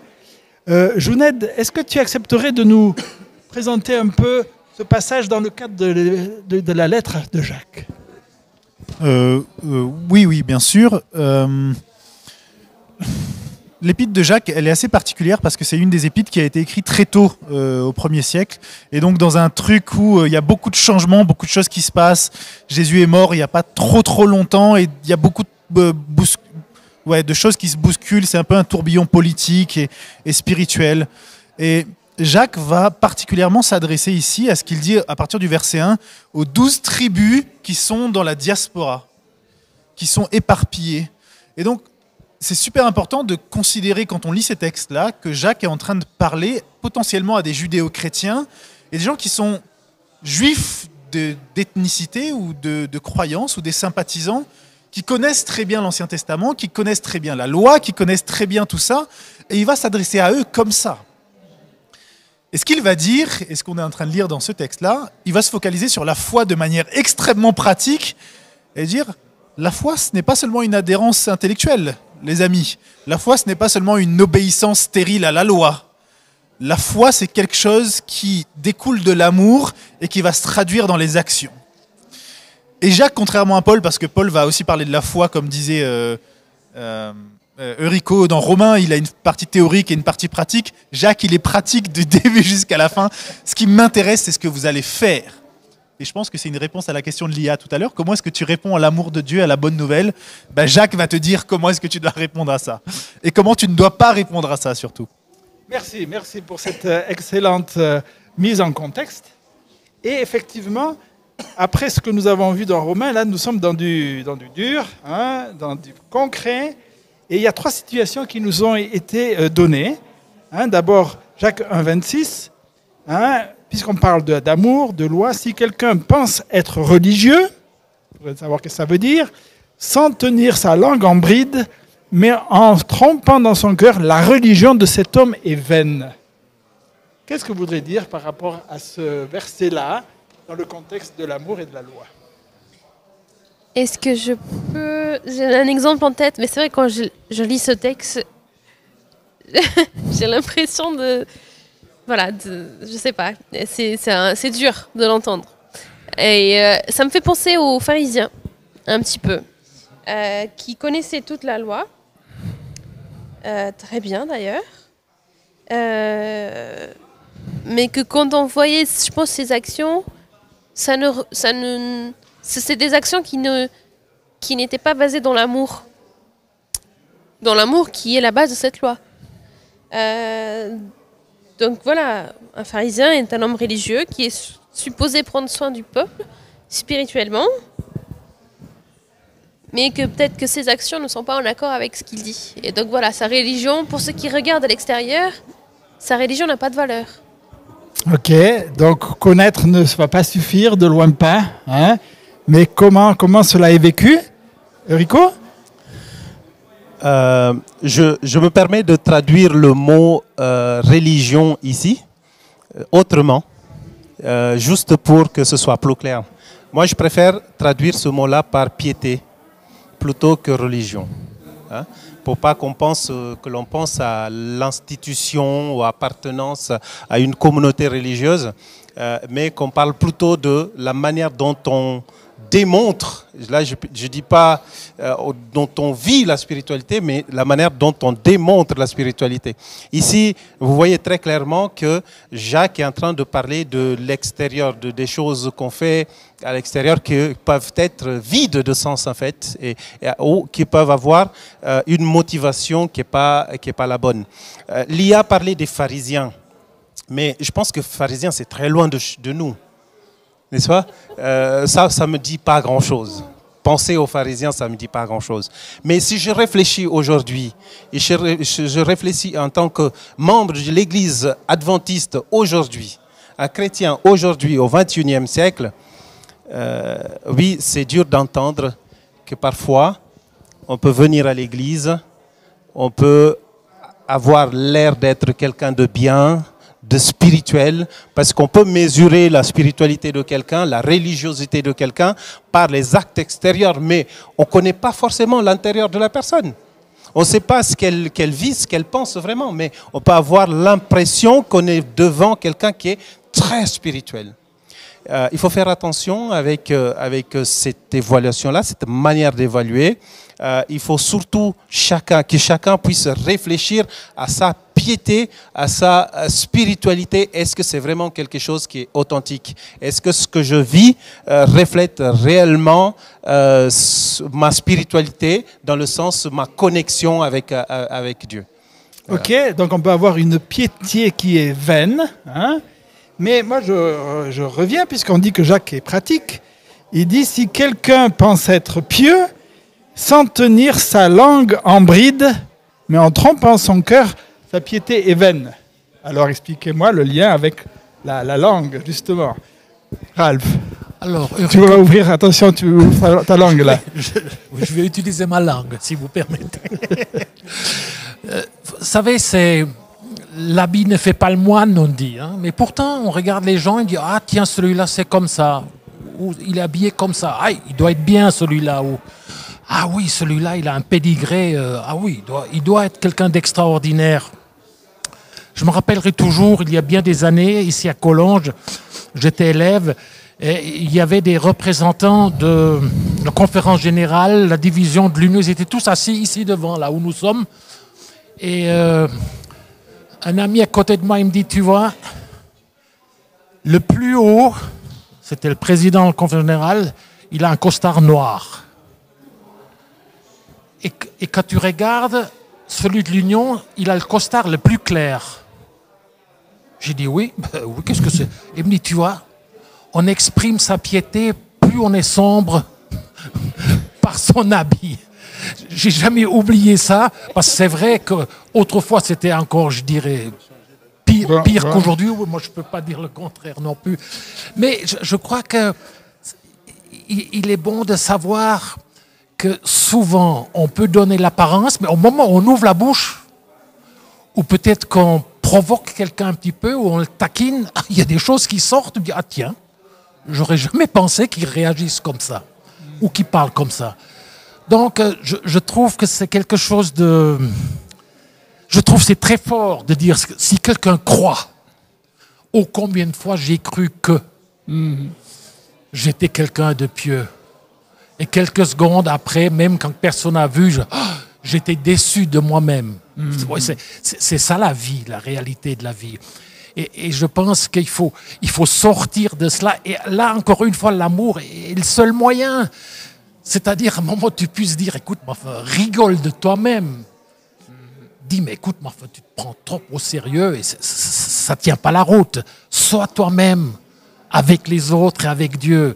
S1: Jouned, est-ce que tu accepterais de nous présenter un peu ce passage dans le cadre de la lettre de Jacques ?
S4: Oui, bien sûr. l'épître de Jacques, elle est assez particulière parce que c'est une des épîtres qui a été écrite très tôt au 1er siècle. Et donc dans un truc où il y a beaucoup de changements, beaucoup de choses qui se passent. Jésus est mort il n'y a pas trop longtemps et il y a beaucoup de choses qui se bousculent. C'est un peu un tourbillon politique et spirituel. Et Jacques va particulièrement s'adresser ici à ce qu'il dit à partir du verset 1 aux 12 tribus qui sont dans la diaspora, qui sont éparpillées. Et donc, c'est super important de considérer quand on lit ces textes-là que Jacques est en train de parler potentiellement à des judéo-chrétiens et des gens qui sont juifs d'ethnicité ou de croyance ou des sympathisants qui connaissent très bien l'Ancien Testament, qui connaissent très bien la loi, qui connaissent très bien tout ça, et il va s'adresser à eux comme ça. Et ce qu'il va dire, et ce qu'on est en train de lire dans ce texte-là, il va se focaliser sur la foi de manière extrêmement pratique et dire, la foi, ce n'est pas seulement une adhérence intellectuelle, les amis. La foi, ce n'est pas seulement une obéissance stérile à la loi. La foi, c'est quelque chose qui découle de l'amour et qui va se traduire dans les actions. Et Jacques, contrairement à Paul, parce que Paul va aussi parler de la foi, comme disait Eurico dans Romains, il a une partie théorique et une partie pratique. Jacques, il est pratique du début jusqu'à la fin. Ce qui m'intéresse, c'est ce que vous allez faire. Et je pense que c'est une réponse à la question de Lia tout à l'heure. Comment est-ce que tu réponds à l'amour de Dieu, à la bonne nouvelle? Jacques va te dire comment est-ce que tu dois répondre à ça. Et comment tu ne dois pas répondre à ça, surtout.
S1: Merci pour cette excellente mise en contexte. Et effectivement, après ce que nous avons vu dans Romains, là, nous sommes dans du dur, dans du concret. Et il y a 3 situations qui nous ont été données. D'abord, Jacques 1, 26, puisqu'on parle d'amour, de loi, si quelqu'un pense être religieux, vous voulez savoir ce que ça veut dire, sans tenir sa langue en bride, mais en trompant dans son cœur, la religion de cet homme est vaine. Qu'est-ce que vous voudrez dire par rapport à ce verset-là, dans le contexte de l'amour et de la loi?
S2: Est-ce que je peux... J'ai un exemple en tête, mais c'est vrai que quand je lis ce texte, j'ai l'impression de... Voilà, je sais pas, c'est dur de l'entendre. Et ça me fait penser aux pharisiens, un petit peu, qui connaissaient toute la loi, très bien d'ailleurs, mais que quand on voyait, je pense, ces actions, c'est des actions qui n'étaient pas basées dans l'amour qui est la base de cette loi. Donc voilà, un pharisien est un homme religieux qui est supposé prendre soin du peuple spirituellement, mais que peut-être que ses actions ne sont pas en accord avec ce qu'il dit. Et donc voilà, sa religion, pour ceux qui regardent à l'extérieur, sa religion n'a pas de valeur.
S1: Ok, donc connaître ne va pas suffire, de loin pas. Mais comment cela est vécu, Rico?
S3: Je me permets de traduire le mot religion ici, autrement, juste pour que ce soit plus clair. Moi, je préfère traduire ce mot-là par piété, plutôt que religion. Pour pas qu'on pense que l'on pense à l'institution ou appartenance à une communauté religieuse, mais qu'on parle plutôt de la manière dont on démontre, là je ne dis pas dont on vit la spiritualité, mais la manière dont on démontre la spiritualité. Ici, vous voyez très clairement que Jacques est en train de parler de l'extérieur, des choses qu'on fait à l'extérieur qui peuvent être vides de sens en fait, ou qui peuvent avoir une motivation qui n'est pas la bonne. Lia parlait des pharisiens, mais je pense que pharisiens c'est très loin de nous. N'est-ce pas? Ça ne me dit pas grand-chose. Penser aux pharisiens, ça ne me dit pas grand-chose. Mais si je réfléchis aujourd'hui, et je réfléchis en tant que membre de l'Église adventiste aujourd'hui, un chrétien aujourd'hui au XXIe siècle, oui, c'est dur d'entendre que parfois, on peut venir à l'Église, on peut avoir l'air d'être quelqu'un de bien, de spirituel, parce qu'on peut mesurer la spiritualité de quelqu'un, la religiosité de quelqu'un par les actes extérieurs, mais on ne connaît pas forcément l'intérieur de la personne. On ne sait pas ce qu'elle vit, ce qu'elle pense vraiment, mais on peut avoir l'impression qu'on est devant quelqu'un qui est très spirituel. Il faut faire attention avec cette évaluation-là, cette manière d'évaluer. Il faut surtout que chacun puisse réfléchir à sa piété, à sa spiritualité. Est-ce que c'est vraiment quelque chose qui est authentique? Est-ce que ce que je vis reflète réellement ma spiritualité, dans le sens de ma connexion avec Dieu? Voilà.
S1: Ok, donc on peut avoir une piété qui est vaine, hein, mais moi je reviens, puisqu'on dit que Jacques est pratique. Il dit, si quelqu'un pense être pieux, sans tenir sa langue en bride, mais en trompant son cœur, sa piété est vaine. Alors expliquez-moi le lien avec la langue, justement. Ralph,
S5: Alors,
S1: tu vas ouvrir, attention, tu ouvres ta langue là.
S5: je vais utiliser ma langue, si vous permettez. Vous savez, l'habit ne fait pas le moine, on dit. Hein, mais pourtant, on regarde les gens et on dit, ah tiens, celui-là, c'est comme ça. Ou il est habillé comme ça. Ah, il doit être bien, celui-là. Ou, ah oui, celui-là, il a un pédigré. Ah oui, il doit être quelqu'un d'extraordinaire. Je me rappellerai toujours, il y a bien des années, ici à Collonges, j'étais élève, et il y avait des représentants de la conférence générale, la division de l'Union, ils étaient tous assis ici devant, là où nous sommes. Et un ami à côté de moi, il me dit, tu vois, le plus haut, c'était le président de la conférence générale, il a un costard noir. Et quand tu regardes celui de l'Union, il a le costard le plus clair. J'ai dit oui, oui, qu'est-ce que c'est? Il me dit, tu vois, on exprime sa piété, plus on est sombre par son habit. J'ai jamais oublié ça, parce que c'est vrai qu'autrefois c'était encore, je dirais, pire qu'aujourd'hui. Moi, je ne peux pas dire le contraire non plus. Mais je crois que il est bon de savoir que souvent, on peut donner l'apparence, mais au moment où on ouvre la bouche, ou peut-être qu'on provoque quelqu'un un petit peu, ou on le taquine, il y a des choses qui sortent, on dit, ah tiens, j'aurais jamais pensé qu'il réagisse comme ça, ou qu'il parle comme ça. Donc, je trouve que c'est quelque chose de... Je trouve que c'est très fort de dire, si quelqu'un croit, oh combien de fois j'ai cru que j'étais quelqu'un de pieux. Et quelques secondes après, même quand personne n'a vu, j'étais déçu de moi-même. C'est ça la vie, la réalité de la vie. Et je pense qu'il faut sortir de cela. Et là, encore une fois, l'amour est le seul moyen. C'est-à-dire, à un moment, tu puisses dire, écoute, rigole de toi-même. Dis, mais écoute, tu te prends trop au sérieux et ça ne tient pas la route. Sois toi-même avec les autres et avec Dieu.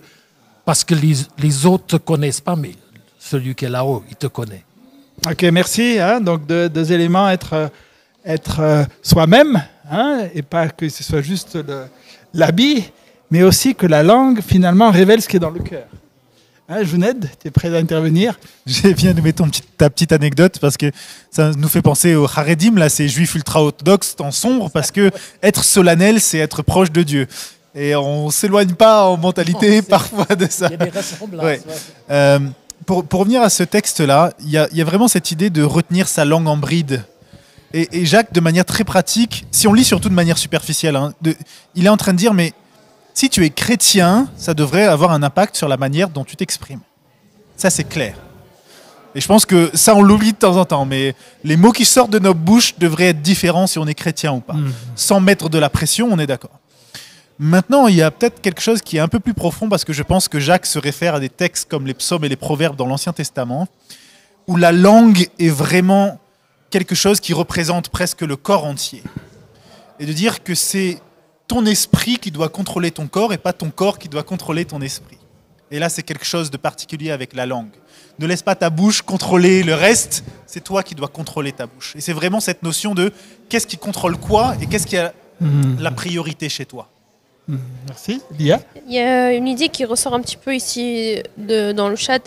S5: Parce que les autres ne te connaissent pas, mais celui qui est là-haut, il te connaît.
S1: Ok, merci. Hein, donc, deux éléments, être soi-même, hein, et pas que ce soit juste l'habit, mais aussi que la langue, finalement, révèle ce qui est dans le cœur. Hein, Jouned, tu es prêt à intervenir?
S4: J'ai bien aimé ta petite anecdote parce que ça nous fait penser aux Haredim, là, ces juifs ultra-orthodoxes en sombre, parce que être solennel, c'est être proche de Dieu. Et on ne s'éloigne pas en mentalité parfois de ça.
S5: Il y a des ressemblances.
S4: Ouais. Pour revenir à ce texte-là, il y a vraiment cette idée de retenir sa langue en bride. Et Jacques, de manière très pratique, si on lit surtout de manière superficielle, hein, il est en train de dire, mais si tu es chrétien, ça devrait avoir un impact sur la manière dont tu t'exprimes. Ça, c'est clair. Et je pense que ça, on l'oublie de temps en temps, mais les mots qui sortent de notre bouche devraient être différents si on est chrétien ou pas. Sans mettre de la pression, on est d'accord. Maintenant, il y a peut-être quelque chose qui est un peu plus profond, parce que je pense que Jacques se réfère à des textes comme les psaumes et les proverbes dans l'Ancien Testament, où la langue est vraiment quelque chose qui représente presque le corps entier. Et de dire que c'est ton esprit qui doit contrôler ton corps et pas ton corps qui doit contrôler ton esprit. Et là, c'est quelque chose de particulier avec la langue. Ne laisse pas ta bouche contrôler le reste, c'est toi qui dois contrôler ta bouche. Et c'est vraiment cette notion de qu'est-ce qui contrôle quoi et qu'est-ce qui a la priorité chez toi.
S1: Merci. Lia?
S2: Il y a une idée qui ressort un petit peu ici dans le chat,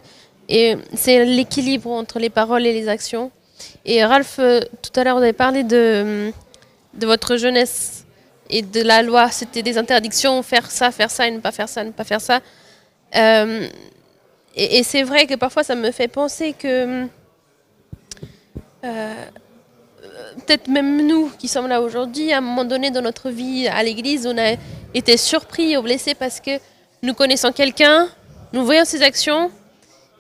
S2: et c'est l'équilibre entre les paroles et les actions. Et Ralph, tout à l'heure, vous avez parlé de votre jeunesse et de la loi. C'était des interdictions, faire ça, et ne pas faire ça, ne pas faire ça. Et c'est vrai que parfois, ça me fait penser que peut-être même nous qui sommes là aujourd'hui, à un moment donné dans notre vie à l'église, on a été surpris ou blessés parce que nous connaissons quelqu'un, nous voyons ses actions,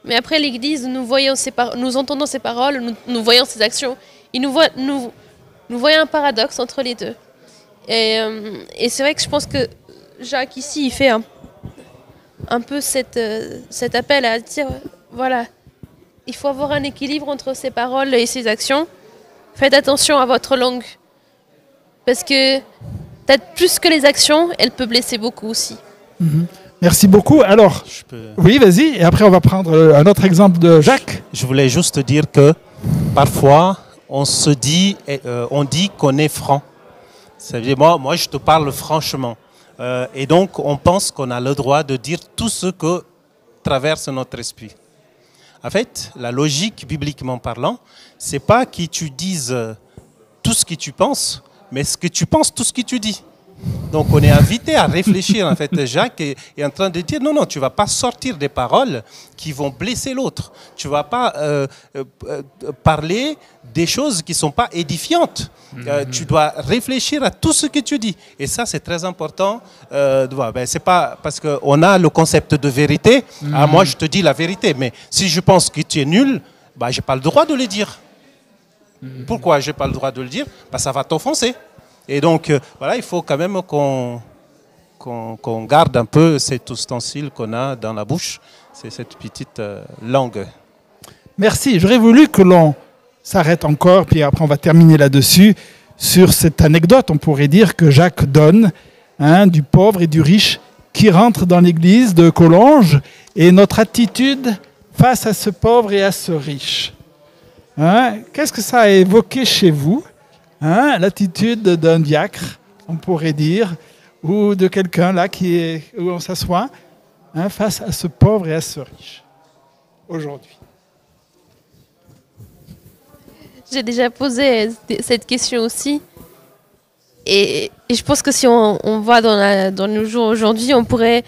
S2: mais après l'Église, nous entendons ses paroles, nous voyons ses actions. Et nous voyons un paradoxe entre les deux. Et c'est vrai que je pense que Jacques ici, il fait un peu cet appel à dire, voilà, il faut avoir un équilibre entre ses paroles et ses actions. Faites attention à votre langue. Parce que peut-être plus que les actions, elle peut blesser beaucoup aussi.
S1: Merci beaucoup. Alors, oui, vas-y. Et après, on va prendre un autre exemple de Jacques.
S3: Je voulais juste dire que parfois, on dit qu'on est franc. Ça veut dire, moi, je te parle franchement. Et donc, on pense qu'on a le droit de dire tout ce que traverse notre esprit. En fait, la logique, bibliquement parlant, c'est pas que tu dises tout ce que tu penses, mais ce que tu penses, tout ce que tu dis. Donc, on est invité à réfléchir. En fait, Jacques est en train de dire, non, tu ne vas pas sortir des paroles qui vont blesser l'autre. Tu ne vas pas parler des choses qui ne sont pas édifiantes. Tu dois réfléchir à tout ce que tu dis. Et ça, c'est très important. C'est pas parce qu'on a le concept de vérité. Moi, je te dis la vérité. Mais si je pense que tu es nul, je n'ai pas le droit de le dire. Pourquoi je n'ai pas le droit de le dire? Ça va t'offenser. Et donc, il faut quand même qu'on garde un peu cet ustensile qu'on a dans la bouche. C'est cette petite langue.
S1: Merci. J'aurais voulu que l'on s'arrête encore, puis après on va terminer là-dessus, sur cette anecdote. On pourrait dire que Jacques donne du pauvre et du riche qui rentre dans l'église de Collonges et notre attitude face à ce pauvre et à ce riche. Qu'est-ce que ça a évoqué chez vous? L'attitude d'un diacre, on pourrait dire, ou de quelqu'un là où on s'assoit face à ce pauvre et à ce riche, aujourd'hui.
S2: J'ai déjà posé cette question aussi. Et je pense que si on va dans nos jours aujourd'hui, on pourrait...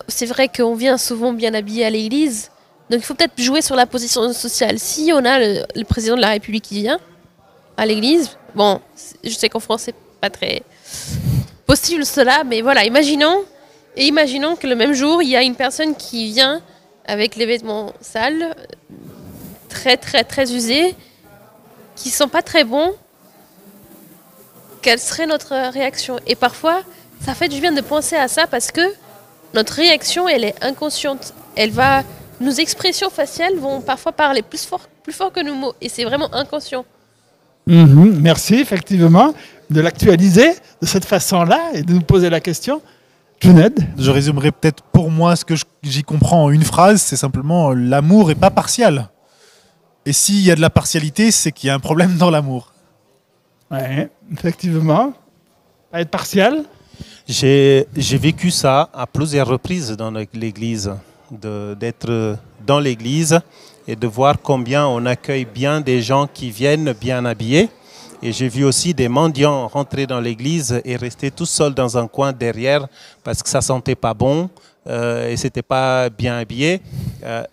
S2: c'est vrai qu'on vient souvent bien habillé à l'église, donc il faut peut-être jouer sur la position sociale. Si on a le président de la République qui vient à l'église, bon, je sais qu'en France c'est pas très possible cela, mais voilà, imaginons que le même jour il y a une personne qui vient avec les vêtements sales, très très très usés, qui sont pas très bons. Quelle serait notre réaction? Et parfois, ça fait du bien de penser à ça parce que notre réaction, elle est inconsciente. Nos expressions faciales vont parfois parler plus fort que nos mots, et c'est vraiment inconscient.
S1: Merci, effectivement, de l'actualiser de cette façon-là et de nous poser la question. Junaid?
S4: Je résumerai peut-être pour moi ce que j'y comprends en une phrase, c'est simplement l'amour n'est pas partial. Et s'il y a de la partialité, c'est qu'il y a un problème dans l'amour.
S1: Oui, effectivement. Pas être partial.
S3: J'ai vécu ça à plusieurs reprises dans l'église, d'être dans l'église et de voir combien on accueille bien des gens qui viennent bien habillés. Et j'ai vu aussi des mendiants rentrer dans l'église et rester tout seuls dans un coin derrière parce que ça sentait pas bon et c'était pas bien habillé.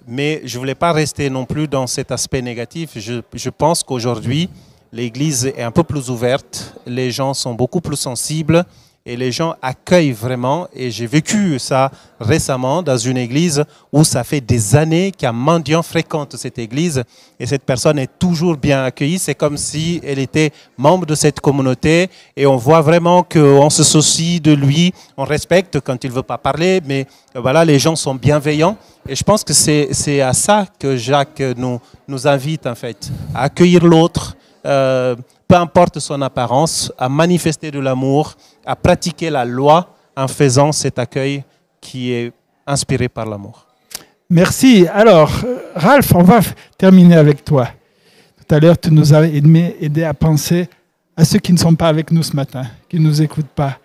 S3: Mais je voulais pas rester non plus dans cet aspect négatif. Je pense qu'aujourd'hui, l'église est un peu plus ouverte, les gens sont beaucoup plus sensibles et les gens accueillent vraiment. Et j'ai vécu ça récemment dans une église où ça fait des années qu'un mendiant fréquente cette église et cette personne est toujours bien accueillie. C'est comme si elle était membre de cette communauté et on voit vraiment qu'on se soucie de lui, on respecte quand il ne veut pas parler, mais voilà, les gens sont bienveillants. Et je pense que c'est à ça que Jacques nous invite en fait, à accueillir l'autre, peu importe son apparence, à manifester de l'amour, à pratiquer la loi en faisant cet accueil qui est inspiré par l'amour.
S1: Merci. Alors, Ralph, on va terminer avec toi. Tout à l'heure, tu nous as aidé à penser à ceux qui ne sont pas avec nous ce matin, qui ne nous écoutent pas.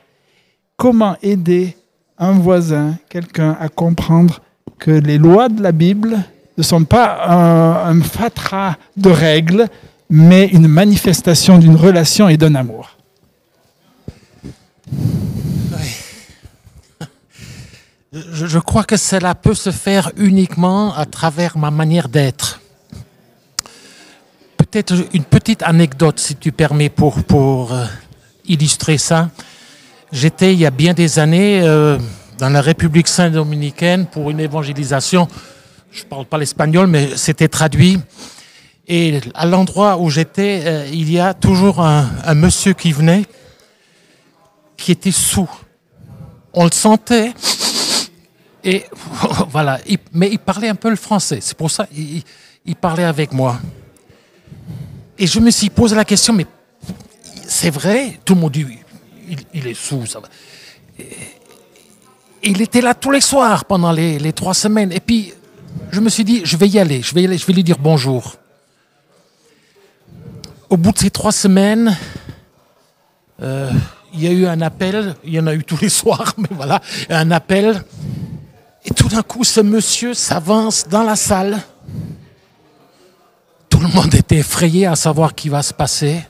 S1: Comment aider un voisin, quelqu'un à comprendre que les lois de la Bible ne sont pas un fatras de règles, mais une manifestation d'une relation et d'un amour?
S5: Je crois que cela peut se faire uniquement à travers ma manière d'être. Peut-être une petite anecdote, si tu permets, pour illustrer ça. J'étais il y a bien des années dans la République Saint-Dominicaine pour une évangélisation. Je ne parle pas l'espagnol, mais c'était traduit. Et à l'endroit où j'étais, il y a toujours un monsieur qui venait, qui était sourd. On le sentait. Et voilà, mais il parlait un peu le français. C'est pour ça qu'il parlait avec moi. Et je me suis posé la question, mais c'est vrai? Tout le monde dit, il est sourd, ça va. Il était là tous les soirs pendant les 3 semaines. Et puis, je me suis dit, je vais y aller, je vais lui dire bonjour. Au bout de ces 3 semaines, il y a eu un appel, il y en a eu tous les soirs, mais voilà, un appel. Et tout d'un coup, ce monsieur s'avance dans la salle. Tout le monde était effrayé à savoir ce qui va se passer.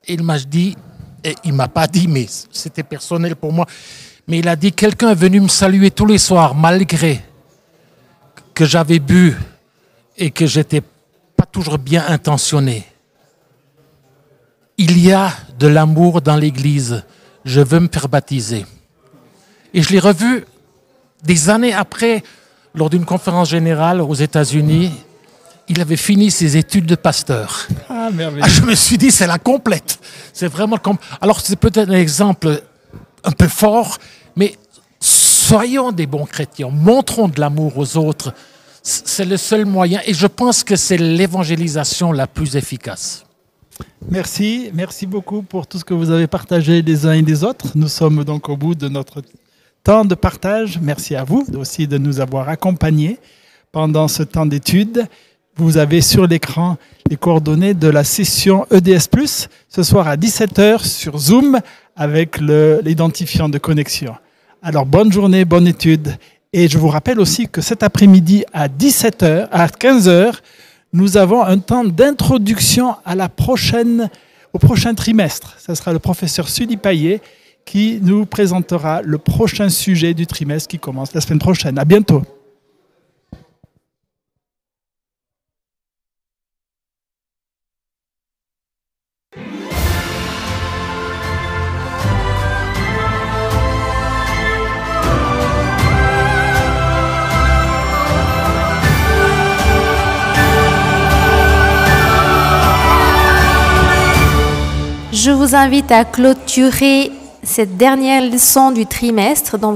S5: Et il m'a dit, et il ne m'a pas dit, mais c'était personnel pour moi, mais il a dit, quelqu'un est venu me saluer tous les soirs, malgré que j'avais bu et que j'étais pas toujours bien intentionné. Il y a de l'amour dans l'Église. Je veux me faire baptiser. Et je l'ai revu des années après, lors d'une conférence générale aux États-Unis. Il avait fini ses études de pasteur.
S1: Ah, merveilleux.
S5: Je me suis dit, c'est la complète. C'est vraiment Alors, c'est peut-être un exemple un peu fort, mais soyons des bons chrétiens. Montrons de l'amour aux autres. C'est le seul moyen. Et je pense que c'est l'évangélisation la plus efficace.
S1: Merci beaucoup pour tout ce que vous avez partagé les uns et les autres. Nous sommes donc au bout de notre temps de partage. Merci à vous aussi de nous avoir accompagnés pendant ce temps d'études. Vous avez sur l'écran les coordonnées de la session EDS+, ce soir à 17h sur Zoom avec l'identifiant de connexion. Alors, bonne journée, bonne étude. Et je vous rappelle aussi que cet après-midi à 17h, à 15h, nous avons un temps d'introduction au prochain trimestre. Ce sera le professeur Sully Payet qui nous présentera le prochain sujet du trimestre qui commence la semaine prochaine. À bientôt.
S6: Je vous invite à clôturer cette dernière leçon du trimestre dans